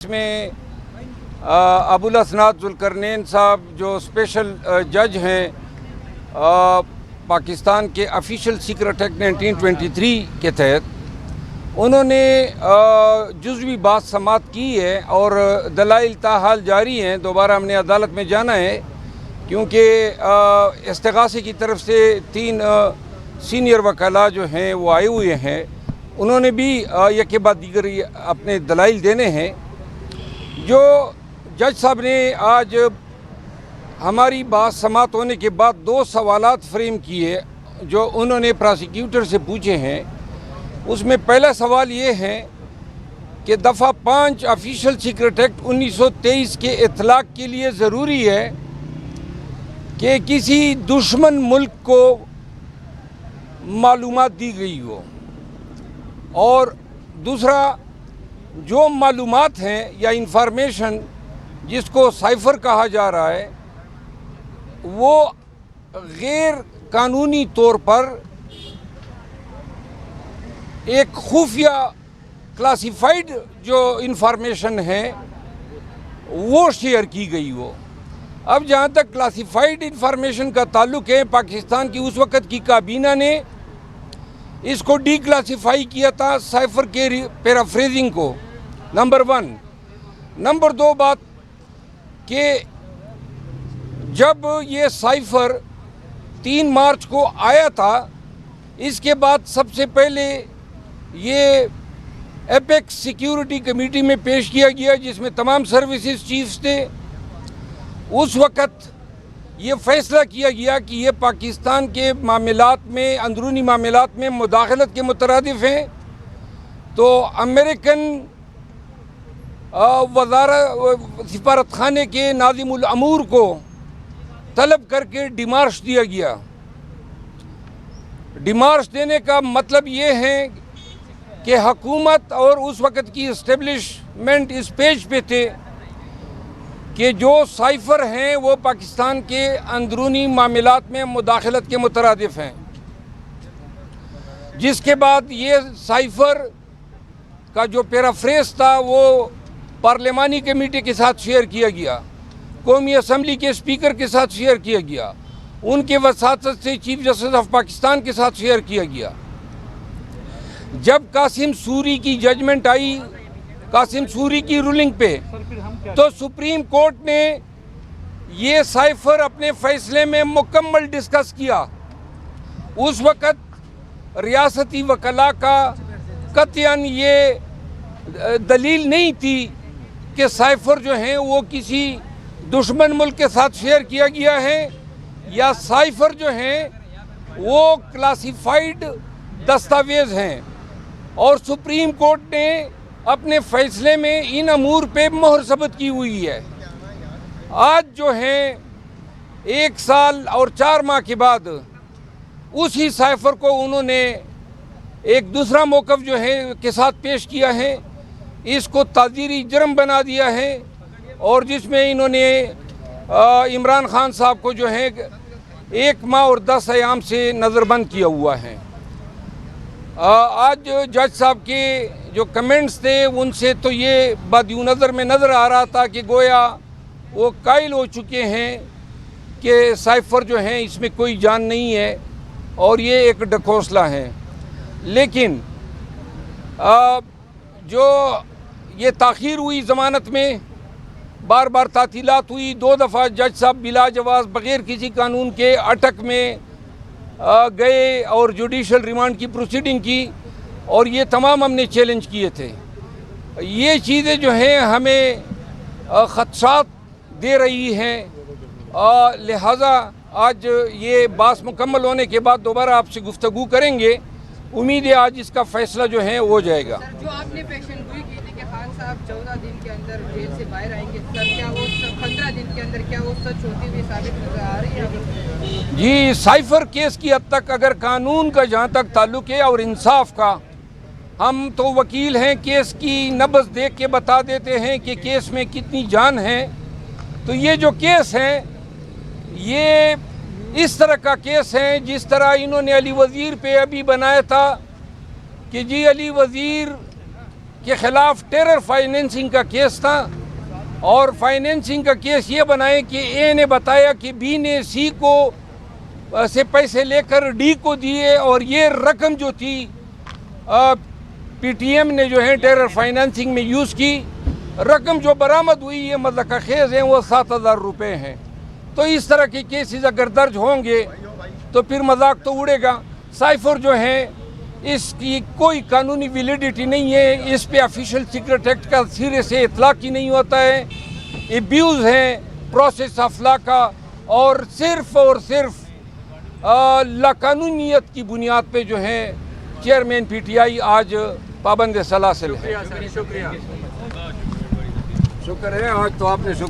اس میں ابوالحسنات ذوالقرنین صاحب جو اسپیشل جج ہیں پاکستان کے آفیشیل سیکرٹ ایکٹ 1923 کے تحت، انہوں نے جزوی بات سماعت کی ہے اور دلائل تاحال جاری ہیں۔ دوبارہ ہم نے عدالت میں جانا ہے کیونکہ استغاثے کی طرف سے 3 سینئر وکلاء جو ہیں وہ آئے ہوئے ہیں، انہوں نے بھی یک بعد دیگر اپنے دلائل دینے ہیں۔ جو جج صاحب نے آج ہماری بات سماعت ہونے کے بعد 2 سوالات فریم کیے جو انہوں نے پراسیکیوٹر سے پوچھے ہیں، اس میں پہلا سوال یہ ہے کہ دفعہ 5 آفیشیل سیکرٹ ایکٹ 1923 کے اطلاق کے لیے ضروری ہے کہ کسی دشمن ملک کو معلومات دی گئی ہو، اور دوسرا جو معلومات ہیں یا انفارمیشن جس کو سائفر کہا جا رہا ہے وہ غیر قانونی طور پر ایک خفیہ کلاسیفائڈ جو انفارمیشن ہے وہ شیئر کی گئی ہو۔ اب جہاں تک کلاسیفائڈ انفارمیشن کا تعلق ہے، پاکستان کی اس وقت کی کابینہ نے اس کو ڈی کلاسیفائی کیا تھا سائفر کے پیرافریزنگ کو، نمبر 1۔ نمبر 2 بات کہ جب یہ سائفر 3 مارچ کو آیا تھا، اس کے بعد سب سے پہلے یہ ایپیکس سیکیورٹی کمیٹی میں پیش کیا گیا جس میں تمام سروسز چیفز تھے۔ اس وقت یہ فیصلہ کیا گیا کہ یہ پاکستان کے معاملات میں، اندرونی معاملات میں مداخلت کے مترادف ہیں، تو امریکن سفارت خانے کے ناظم الامور کو طلب کر کے ڈیمارش دیا گیا۔ ڈیمارش دینے کا مطلب یہ ہے کہ حکومت اور اس وقت کی اسٹیبلشمنٹ اس پیج پہ تھے کہ جو سائفر ہیں وہ پاکستان کے اندرونی معاملات میں مداخلت کے مترادف ہیں، جس کے بعد یہ سائفر کا جو پیرافریز تھا وہ پارلیمانی کمیٹی کے ساتھ شیئر کیا گیا، قومی اسمبلی کے اسپیکر کے ساتھ شیئر کیا گیا، ان کے وساطت سے چیف جسٹس آف پاکستان کے ساتھ شیئر کیا گیا۔ جب قاسم سوری کی ججمنٹ آئی، قاسم سوری کی رولنگ پہ، تو سپریم کورٹ نے یہ سائفر اپنے فیصلے میں مکمل ڈسکس کیا۔ اس وقت ریاستی وکلاء کا قطعاً یہ دلیل نہیں تھی کہ سائفر جو ہیں وہ کسی دشمن ملک کے ساتھ شیئر کیا گیا ہے یا سائفر جو ہیں وہ کلاسیفائڈ دستاویز ہیں، اور سپریم کورٹ نے اپنے فیصلے میں ان امور پہ مہر ثبت کی ہوئی ہے۔ آج جو ہیں 1 سال اور 4 ماہ کے بعد اسی سائفر کو انہوں نے ایک دوسرا موقف جو ہے کے ساتھ پیش کیا ہے، اس کو تعزیری جرم بنا دیا ہے، اور جس میں انہوں نے عمران خان صاحب کو جو ہے 1 ماہ اور 10 ایام سے نظر بند کیا ہوا ہے۔ آج جج صاحب کے جو کمنٹس تھے ان سے تو یہ بدیو نظر میں نظر آ رہا تھا کہ گویا وہ قائل ہو چکے ہیں کہ سائفر جو ہیں اس میں کوئی جان نہیں ہے اور یہ ایک ڈھکوسلا ہے۔ لیکن جو یہ تاخیر ہوئی ضمانت میں، بار بار تعطیلات ہوئی، 2 دفعہ جج صاحب بلا جواز بغیر کسی قانون کے اٹک میں گئے اور جوڈیشل ریمانڈ کی پروسیڈنگ کی، اور یہ تمام ہم نے چیلنج کیے تھے۔ یہ چیزیں جو ہیں ہمیں خدشات دے رہی ہیں، لہٰذا آج یہ بحث مکمل ہونے کے بعد دوبارہ آپ سے گفتگو کریں گے۔ امید ہے آج اس کا فیصلہ جو ہے ہو جائے گا۔ جو آپ نے پیشن گوئی کی تھی کہ خان صاحب 14 دن کے اندر جیل سے باہر آئیں گے، سر کیا وہ 15 دن کے اندر کیا وہ سچ ہوتی ہوئی ثابت نظر آ رہی ہے؟ جی، سائفر کیس کی حد تک اگر قانون کا جہاں تک تعلق ہے اور انصاف کا، ہم تو وکیل ہیں، کیس کی نبض دیکھ کے بتا دیتے ہیں کہ کیس میں کتنی جان ہے۔ تو یہ جو کیس ہیں یہ اس طرح کا کیس ہے جس طرح انہوں نے علی وزیر پہ ابھی بنایا تھا کہ جی علی وزیر کے خلاف ٹیرر فائنینسنگ کا کیس تھا، اور فائنینسنگ کا کیس یہ بنائے کہ اے نے بتایا کہ بی نے سی کو سے پیسے لے کر ڈی کو دیے، اور یہ رقم جو تھی پی ٹی ایم نے جو ہے ٹیرر فائنینسنگ میں یوز کی. رقم جو برآمد ہوئی یہ مذاق خیز ہیں، وہ 7,000 روپے ہیں. تو اس طرح کے کیسز اگر درج ہوں گے تو پھر مذاق تو اڑے گا. سائفر جو ہیں اس کی کوئی قانونی ویلیڈیٹی نہیں ہے، اس پہ آفیشیل سیکرٹ ایکٹ کا سرے سے اطلاق ہی نہیں ہوتا ہے. ایبیوز ہیں پروسیس آف لا کا، اور صرف لاقانونیت کی بنیاد پہ جو ہے چیئرمین پی ٹی آئی آج پابند سلاسل ہے. شکریہ. شکر ہے، آج تو آپ نے